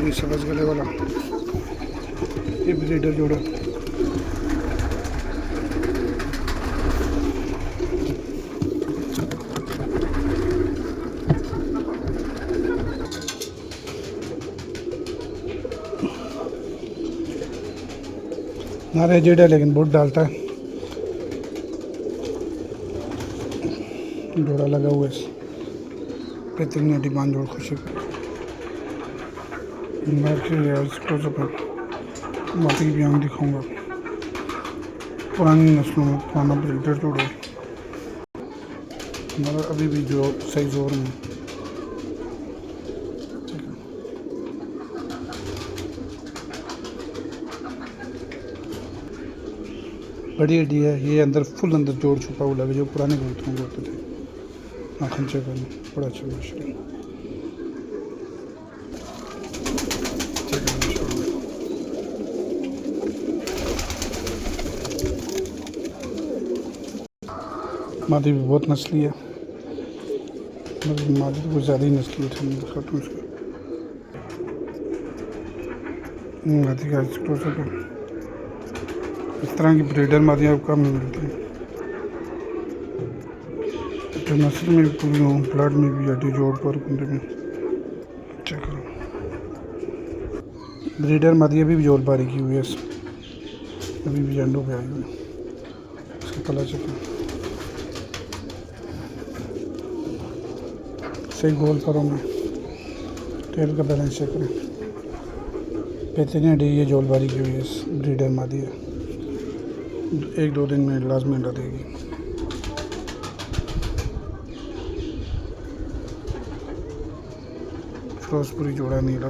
फिरोजपुरी सब्ज गले वाला, ये ब्रीडर जोड़ा। नारे जेड है लेकिन बहुत डालता है। जोड़ा लगा हुआ है बेहतरीन डिमांड जोड़ खुशी माटी भी आगे दिखाऊंगा। पुरानी नस्लों में पुराना ब्रीडर जोड़ा हमारा अभी भी जो सही जोर में। बड़ी हड्डी है ये, अंदर फुल अंदर जोड़ छुपा हुआ लगे जो पुराने कबूतरों को होते थे। आँखन चेक करना बड़ा अच्छा माशाल्लाह। मादी भी बहुत नस्ली है, मादी तो कुछ ज़्यादा ही नस्ली है। दिखाता हूँ उसको। मादी का एक्सप्लोजर है। इस तरह की ब्रीडर मादियाँ कम मिलती हैं। तो नस्ल में भी पूरी हो, ब्लड में भी हड्डी जोड़ पर कुंडे में चेक करो। ब्रीडर मादियाँ भी जोड़ बारी की हुई है, अभी भी अंडों पे आई हुई है। इसका पला चेक करो, सही गोल परों में। टेल का बैलेंस चेक करें, बेहतरीन हड्डी ये जोलबारी की हुई है। इस ब्रीडर मादी है, 1-2 दिन में लाजमी अंडा देगी। फिरोजपुरी जोड़ा नीला।